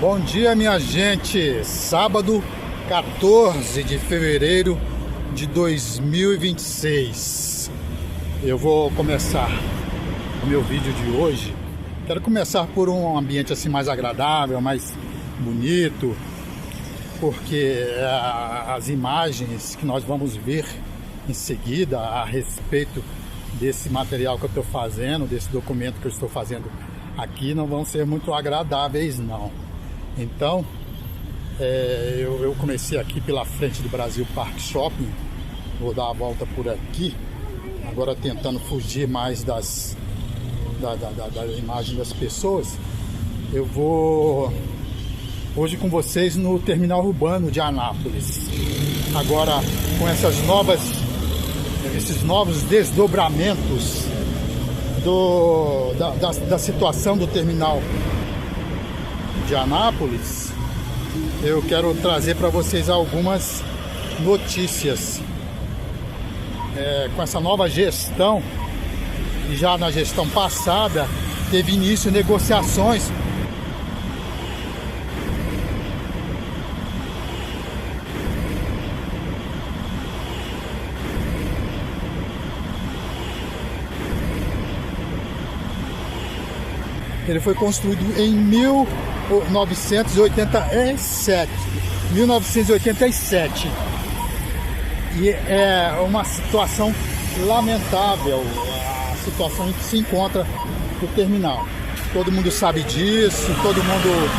Bom dia, minha gente. Sábado, 14 de fevereiro de 2026. Eu vou começar o meu vídeo de hoje. Quero começar por um ambiente assim mais agradável, mais bonito, porque as imagens que nós vamos ver em seguida a respeito desse material que eu estou fazendo, desse documento que eu estou fazendo aqui, não vão ser muito agradáveis, não. Então, eu comecei aqui pela frente do Brasil Park Shopping. Vou dar a volta por aqui, agora tentando fugir mais da imagem das pessoas. Eu vou hoje com vocês no terminal urbano de Anápolis, agora com esses novos desdobramentos da situação do terminal de Anápolis. Eu quero trazer para vocês algumas notícias com essa nova gestão. E já na gestão passada teve início negociações Ele foi construído em 1987. E é uma situação lamentável, a situação em que se encontra o terminal. Todo mundo sabe disso, todo mundo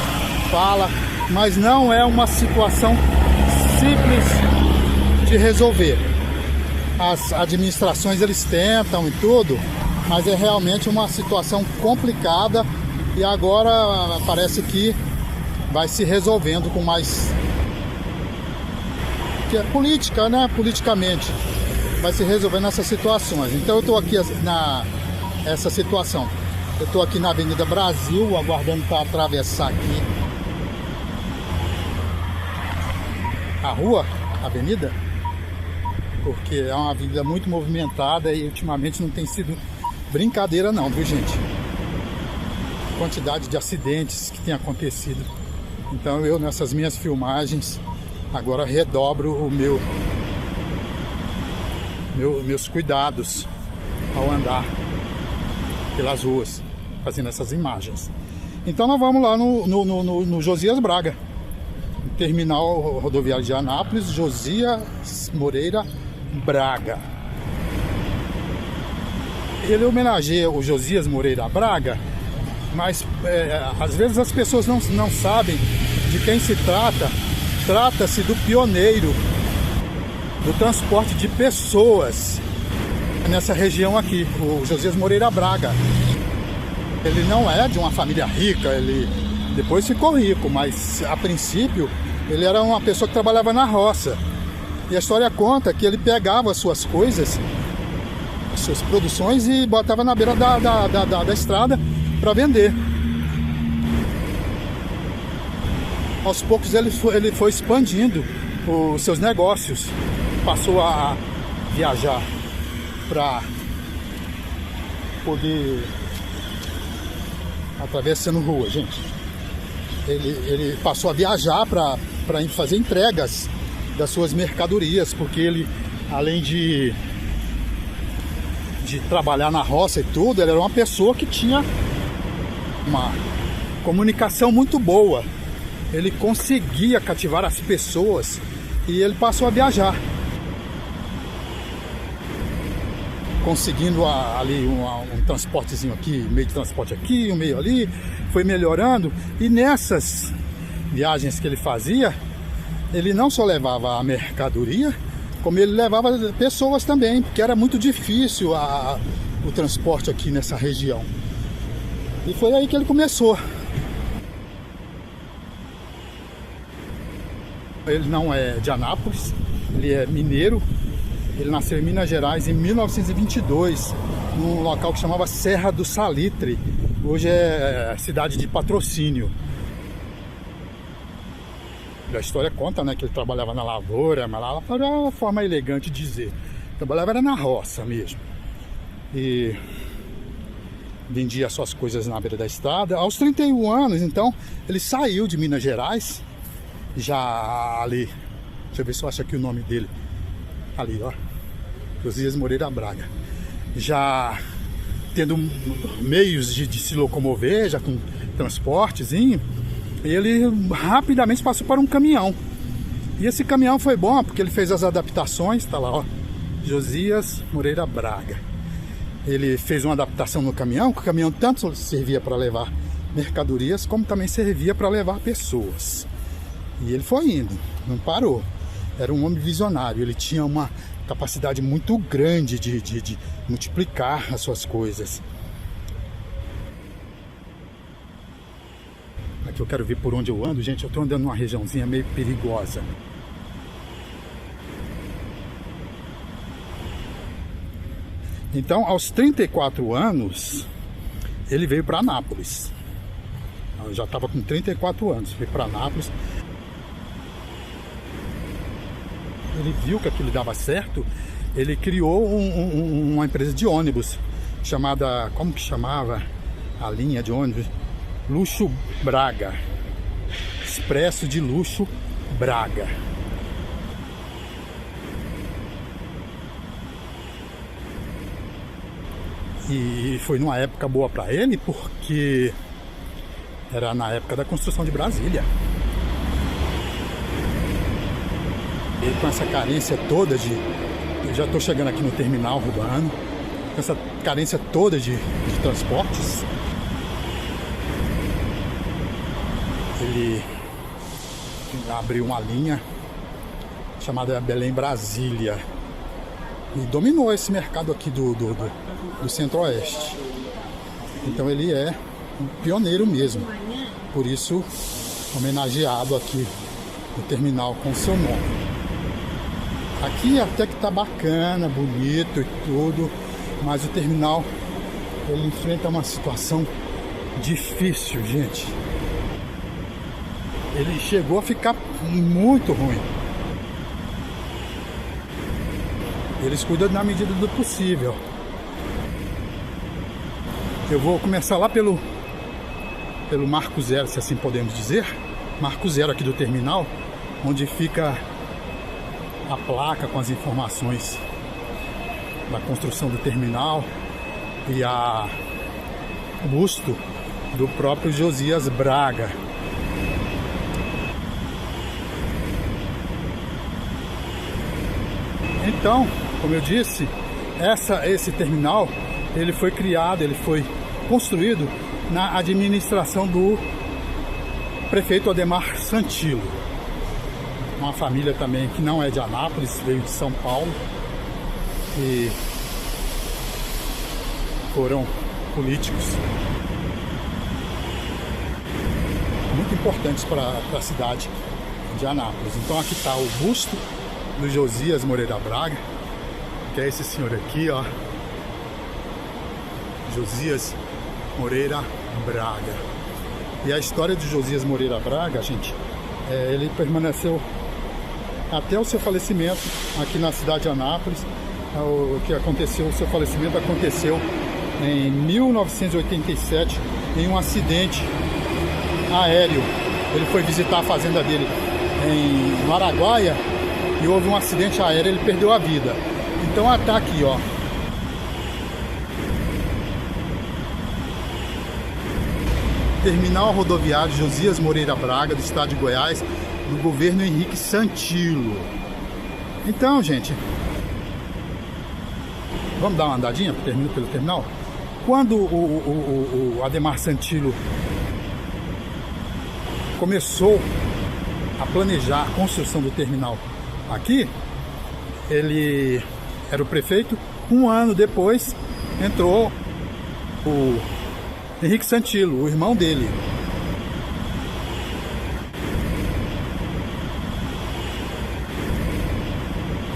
fala, mas não é uma situação simples de resolver. As administrações eles tentam e tudo, mas é realmente uma situação complicada. E agora parece que vai se resolvendo com mais... que é política, né? Politicamente vai se resolvendo essas situações. Então eu estou aqui essa situação. Eu estou aqui na Avenida Brasil, aguardando para atravessar aqui a rua, a avenida, porque é uma avenida muito movimentada e ultimamente não tem sido brincadeira não, viu, gente? Quantidade de acidentes que tem acontecido. Então eu, nessas minhas filmagens, agora redobro meus cuidados ao andar pelas ruas, fazendo essas imagens. Então nós vamos lá no Josias Braga, terminal rodoviário de Anápolis, Josias Moreira Braga. Ele homenageia o Josias Moreira Braga, mas às vezes as pessoas não sabem de quem se trata. Trata-se do pioneiro do transporte de pessoas nessa região aqui, o Josias Moreira Braga. Ele não é de uma família rica, ele depois ficou rico, mas a princípio ele era uma pessoa que trabalhava na roça. E a história conta que ele pegava as suas coisas, as suas produções, e botava na beira da estrada para vender. Aos poucos ele foi expandindo os seus negócios, passou a viajar para poder, atravessando rua, gente. Ele passou a viajar para fazer entregas das suas mercadorias, porque ele, além de trabalhar na roça e tudo, ele era uma pessoa que tinha uma comunicação muito boa. Ele conseguia cativar as pessoas e ele passou a viajar, conseguindo ali um transportezinho aqui, meio de transporte aqui, um meio ali, foi melhorando. E nessas viagens que ele fazia, ele não só levava a mercadoria, como ele levava pessoas também, porque era muito difícil o transporte aqui nessa região. E foi aí que ele começou. Ele não é de Anápolis, ele é mineiro. Ele nasceu em Minas Gerais em 1922, num local que chamava Serra do Salitre. Hoje é cidade de Patrocínio. A história conta, né, que ele trabalhava na lavoura, mas lá era uma forma elegante de dizer. Trabalhava era na roça mesmo. E vendia suas coisas na beira da estrada. Aos 31 anos, então, ele saiu de Minas Gerais, já ali, deixa eu ver se eu acho aqui o nome dele, ali, ó, Josias Moreira Braga, já tendo meios de se locomover, já com transportezinho, ele rapidamente passou para um caminhão. E esse caminhão foi bom, porque ele fez as adaptações, tá lá, ó, Josias Moreira Braga. Ele fez uma adaptação no caminhão, que o caminhão tanto servia para levar mercadorias, como também servia para levar pessoas. E ele foi indo, não parou. Era um homem visionário, ele tinha uma capacidade muito grande de multiplicar as suas coisas. Aqui eu quero ver por onde eu ando, gente. Eu estou andando numa regiãozinha meio perigosa. Então, aos 34 anos, ele veio para Anápolis. Eu já estava com 34 anos, veio para Anápolis. Ele viu que aquilo dava certo, ele criou uma empresa de ônibus, chamada, como que chamava a linha de ônibus? Luxo Braga. Expresso de Luxo Braga. E foi numa época boa para ele, porque era na época da construção de Brasília. E com essa carência toda de... Eu já estou chegando aqui no terminal urbano. Com essa carência toda de transportes, ele abriu uma linha chamada Belém Brasília. E dominou esse mercado aqui do Centro-Oeste. Então ele é um pioneiro mesmo. Por isso, homenageado aqui no terminal com seu nome. Aqui até que tá bacana, bonito e tudo, mas o terminal, ele enfrenta uma situação difícil, gente. Ele chegou a ficar muito ruim. Eles cuidam na medida do possível. Eu vou começar lá pelo Marco Zero, se assim podemos dizer. Marco Zero aqui do terminal, onde fica a placa com as informações da construção do terminal e o busto do próprio Josias Braga. Então, como eu disse, esse terminal, ele foi criado, ele foi construído na administração do prefeito Ademar Santillo. Uma família também que não é de Anápolis, veio de São Paulo e foram políticos muito importantes para a cidade de Anápolis. Então aqui está o busto do Josias Moreira Braga, que é esse senhor aqui, ó, Josias Moreira Braga. E a história de Josias Moreira Braga, gente, ele permaneceu até o seu falecimento aqui na cidade de Anápolis. O que aconteceu, o seu falecimento aconteceu em 1987 em um acidente aéreo. Ele foi visitar a fazenda dele em Araguaia e houve um acidente aéreo, ele perdeu a vida. Então tá aqui, ó. Terminal rodoviário Josias Moreira Braga, do estado de Goiás, do governo Henrique Santillo. Então, gente, vamos dar uma andadinha pelo terminal? Quando o Ademar Santillo começou a planejar a construção do terminal aqui, ele era o prefeito. Um ano depois entrou o Henrique Santillo, o irmão dele.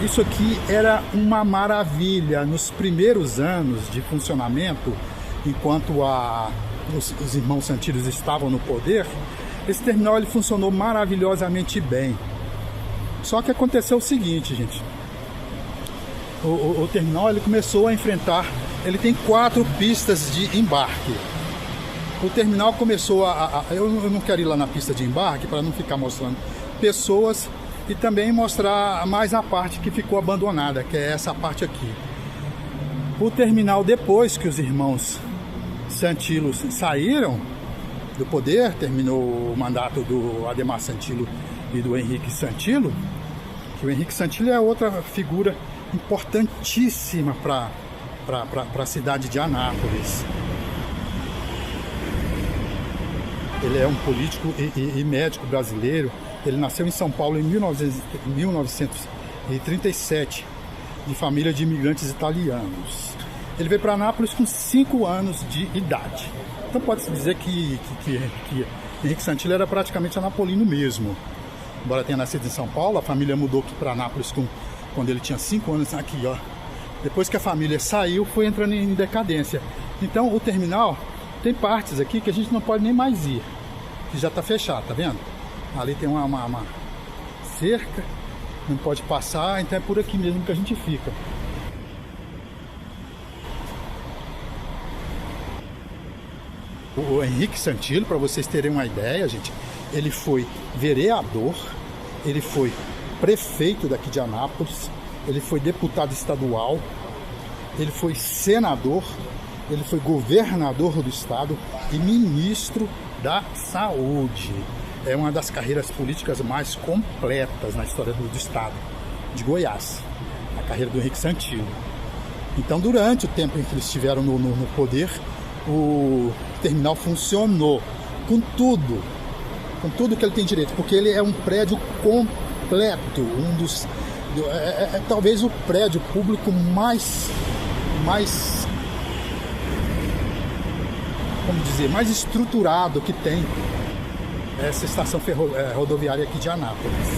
Isso aqui era uma maravilha. Nos primeiros anos de funcionamento, enquanto os irmãos Santillos estavam no poder, esse terminal ele funcionou maravilhosamente bem. Só que aconteceu o seguinte, gente. O terminal ele começou a enfrentar ele tem 4 pistas de embarque. O terminal começou eu não quero ir lá na pista de embarque para não ficar mostrando pessoas e também mostrar mais a parte que ficou abandonada, que é essa parte aqui. O terminal, depois que os irmãos Santilo saíram do poder, terminou o mandato do Adhemar Santilo e do Henrique Santilo, que o Henrique Santilo é outra figura importantíssima para a cidade de Anápolis. Ele é um político e médico brasileiro. Ele nasceu em São Paulo em 1937, de família de imigrantes italianos. Ele veio para Anápolis com 5 anos de idade. Então pode-se dizer que Henrique Santilo era praticamente anapolino mesmo. Embora tenha nascido em São Paulo, a família mudou aqui para Anápolis quando ele tinha 5 anos. Aqui, ó. Depois que a família saiu, foi entrando em decadência. Então o terminal tem partes aqui que a gente não pode nem mais ir, que já está fechado, tá vendo? Ali tem uma cerca, não pode passar, então é por aqui mesmo que a gente fica. O Henrique Santilo, para vocês terem uma ideia, gente, ele foi vereador, ele foi prefeito daqui de Anápolis, ele foi deputado estadual, ele foi senador, ele foi governador do estado e ministro da saúde. É uma das carreiras políticas mais completas na história do estado de Goiás, a carreira do Henrique Santilo. Então, durante o tempo em que eles estiveram no poder, o terminal funcionou com tudo que ele tem direito, porque ele é um prédio completo, talvez o prédio público mais mais estruturado que tem essa estação rodoviária aqui de Anápolis.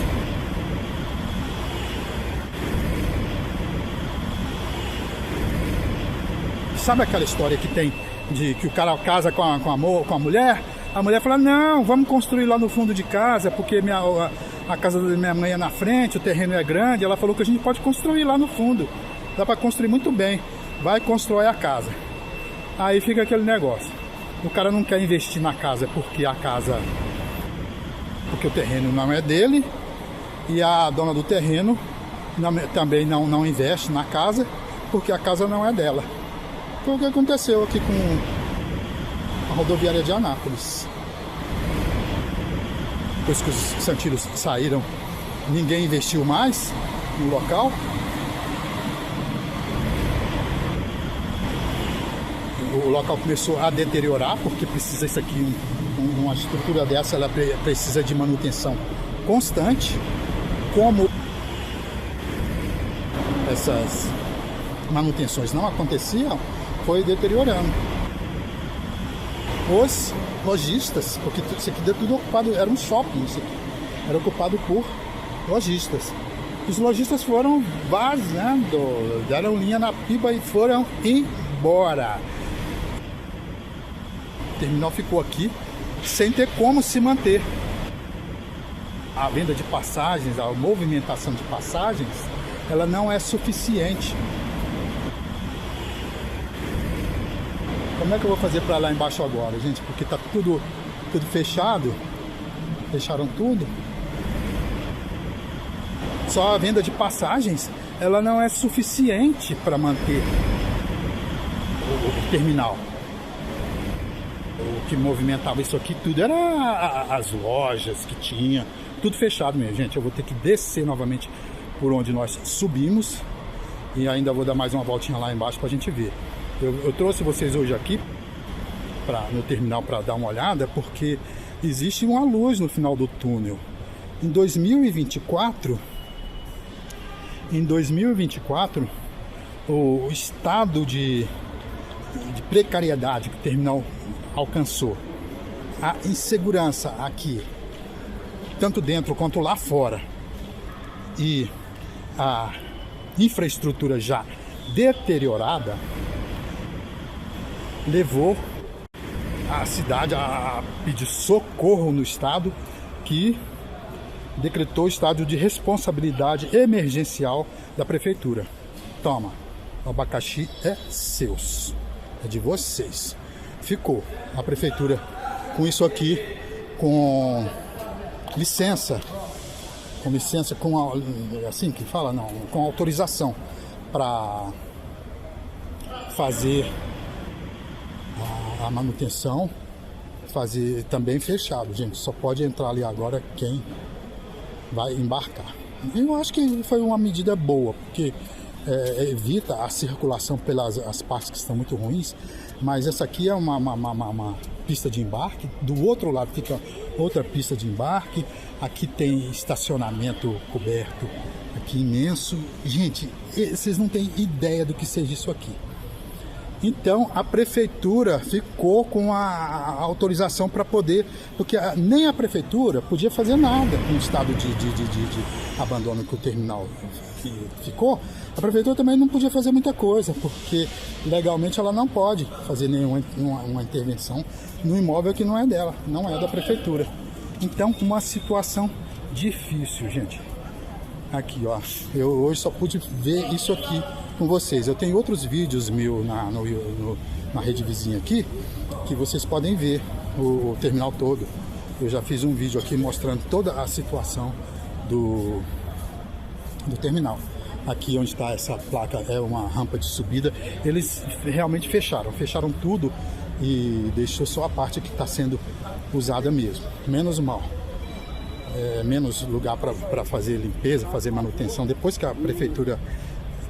Sabe aquela história que tem de que o cara casa com a mulher? A mulher fala: não, vamos construir lá no fundo de casa, porque a casa da minha mãe é na frente, o terreno é grande. Ela falou que a gente pode construir lá no fundo, dá para construir muito bem, vai constrói a casa. Aí fica aquele negócio, o cara não quer investir na casa porque o terreno não é dele, e a dona do terreno também não investe na casa porque a casa não é dela. Foi o que aconteceu aqui com a rodoviária de Anápolis. Depois que os Santilos saíram, ninguém investiu mais no local. O local começou a deteriorar, porque precisa isso aqui, uma estrutura dessa, ela precisa de manutenção constante. Como essas manutenções não aconteciam, foi deteriorando. Os lojistas, porque isso aqui tudo ocupado, era um shopping, isso aqui era ocupado por lojistas. Os lojistas foram vazando, deram linha na pipa e foram embora. O terminal ficou aqui sem ter como se manter. A venda de passagens, a movimentação de passagens, ela não é suficiente. Como é que eu vou fazer para lá embaixo agora, gente? Porque tá tudo fechado. Fecharam tudo. Só a venda de passagens, ela não é suficiente para manter o terminal. O que movimentava isso aqui tudo era as lojas que tinha, tudo fechado mesmo, gente. Eu vou ter que descer novamente por onde nós subimos e ainda vou dar mais uma voltinha lá embaixo para a gente ver. Eu trouxe vocês hoje aqui no terminal para dar uma olhada, porque existe uma luz no final do túnel. Em 2024, o estado de precariedade que o terminal alcançou, a insegurança aqui, tanto dentro quanto lá fora, e a infraestrutura já deteriorada, levou a cidade a pedir socorro no estado, que decretou o estado de responsabilidade emergencial da prefeitura. Toma, O abacaxi é seus, é de vocês. Ficou a prefeitura com isso aqui, com licença, assim que fala, não, com autorização para fazer a manutenção, fazer também fechado, gente. Só pode entrar ali agora quem vai embarcar. Eu acho que foi uma medida boa, porque evita a circulação pelas as partes que estão muito ruins, mas essa aqui é uma pista de embarque. Do outro lado fica outra pista de embarque. Aqui tem estacionamento coberto, aqui imenso. Gente, vocês não têm ideia do que seja isso aqui. Então a prefeitura ficou com a autorização para poder, porque nem a prefeitura podia fazer nada no estado de abandono que o terminal ficou. A prefeitura também não podia fazer muita coisa, porque legalmente ela não pode fazer nenhuma intervenção no imóvel que não é dela, não é da prefeitura. Então, uma situação difícil, gente. Aqui, ó, eu hoje só pude ver isso aqui com vocês. Eu tenho outros vídeos meus na rede vizinha aqui, que vocês podem ver o terminal todo. Eu já fiz um vídeo aqui mostrando toda a situação do terminal. Aqui onde está essa placa é uma rampa de subida. Eles realmente fecharam tudo e deixou só a parte que está sendo usada mesmo. Menos mal. Menos lugar para fazer limpeza, fazer manutenção. Depois que a prefeitura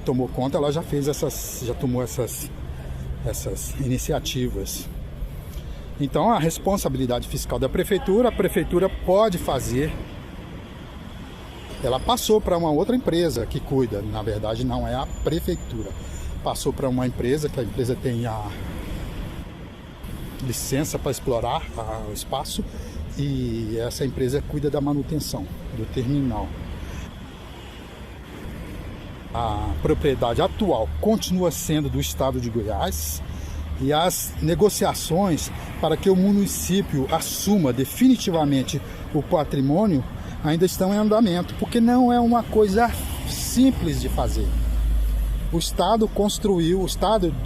tomou conta, ela já tomou essas iniciativas. Então a responsabilidade fiscal da prefeitura, a prefeitura pode fazer. Ela passou para uma outra empresa que cuida, na verdade não é a prefeitura. Passou para uma empresa, que a empresa tem a licença para explorar o espaço, e essa empresa cuida da manutenção do terminal. A propriedade atual continua sendo do estado de Goiás, e as negociações para que o município assuma definitivamente o patrimônio ainda estão em andamento, porque não é uma coisa simples de fazer. O estado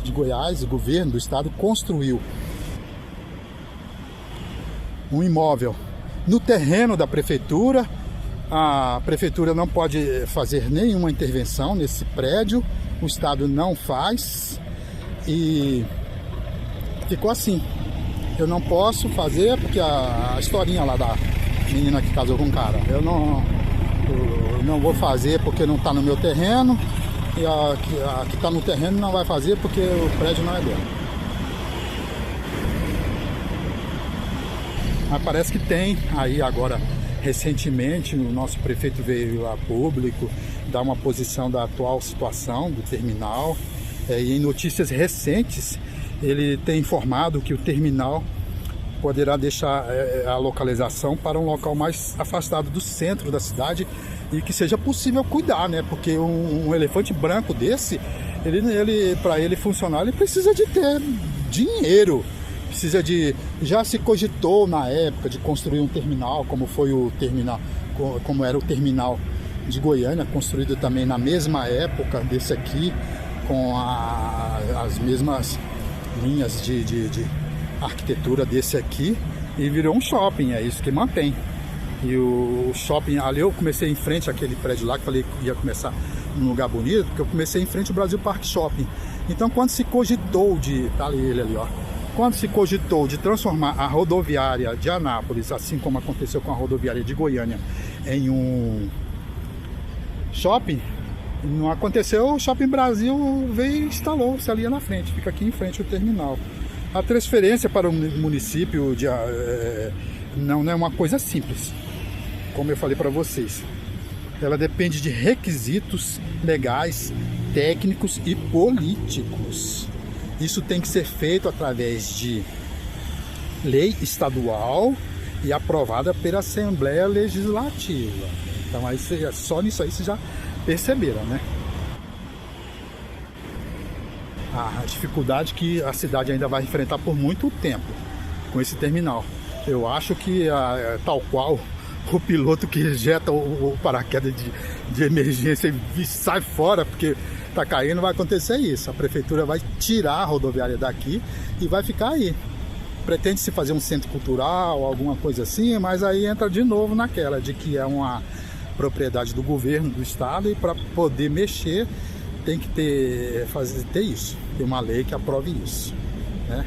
de Goiás, o governo do estado construiu um imóvel no terreno da prefeitura. A prefeitura não pode fazer nenhuma intervenção nesse prédio, o estado não faz, e ficou assim. Eu não posso fazer, porque a historinha lá da menina que casou com o cara, eu não vou fazer porque não está no meu terreno, e a que está no terreno não vai fazer porque o prédio não é dela. Mas parece que tem aí agora, recentemente, o nosso prefeito veio a público dar uma posição da atual situação do terminal, e em notícias recentes ele tem informado que o terminal poderá deixar a localização para um local mais afastado do centro da cidade, e que seja possível cuidar, né? Porque um elefante branco desse, para ele funcionar, ele precisa de ter dinheiro. Já se cogitou na época de construir um terminal, como era o terminal de Goiânia, construído também na mesma época desse aqui, com as mesmas linhas de arquitetura desse aqui, e virou um shopping, é isso que mantém. E o shopping ali, eu comecei em frente àquele prédio lá, que falei que ia começar num lugar bonito, porque eu comecei em frente ao Brasil Park Shopping. Então quando se cogitou tá ele ali, ó. Quando se cogitou de transformar a rodoviária de Anápolis, assim como aconteceu com a rodoviária de Goiânia, em um shopping, não aconteceu. O Shopping Brasil veio e instalou-se ali na frente, fica aqui em frente o terminal. A transferência para o município não é uma coisa simples, como eu falei para vocês. Ela depende de requisitos legais, técnicos e políticos. Isso tem que ser feito através de lei estadual e aprovada pela Assembleia Legislativa. Então aí só nisso aí vocês já perceberam, né? A dificuldade que a cidade ainda vai enfrentar por muito tempo com esse terminal. Eu acho que tal qual o piloto que ejeta o paraquedas de emergência e sai fora, porque tá caindo, vai acontecer isso. A prefeitura vai tirar a rodoviária daqui e vai ficar aí. Pretende-se fazer um centro cultural, alguma coisa assim, mas aí entra de novo naquela de que é uma propriedade do governo, do estado, e para poder mexer tem que ter isso, ter uma lei que aprove isso, né?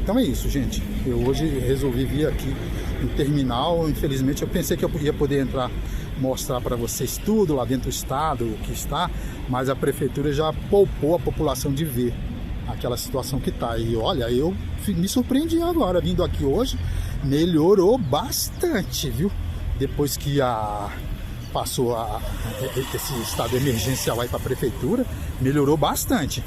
Então é isso, gente. Eu hoje resolvi vir aqui no terminal. Infelizmente eu pensei que eu ia poder entrar, mostrar para vocês tudo lá dentro do estado, o que está, mas a prefeitura já poupou a população de ver aquela situação que está. E olha, eu me surpreendi agora, vindo aqui hoje, melhorou bastante, viu? Depois que passou esse estado emergencial aí para a prefeitura, melhorou bastante.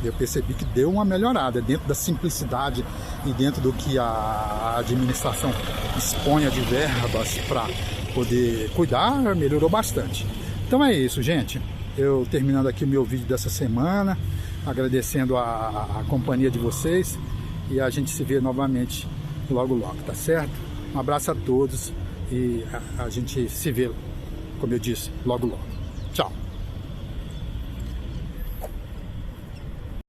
Eu percebi que deu uma melhorada dentro da simplicidade e dentro do que a administração exponha de verbas para poder cuidar, melhorou bastante. Então é isso, gente. Eu terminando aqui o meu vídeo dessa semana, agradecendo a companhia de vocês, e a gente se vê novamente logo logo, tá certo? Um abraço a todos e a gente se vê, como eu disse, logo logo. Tchau!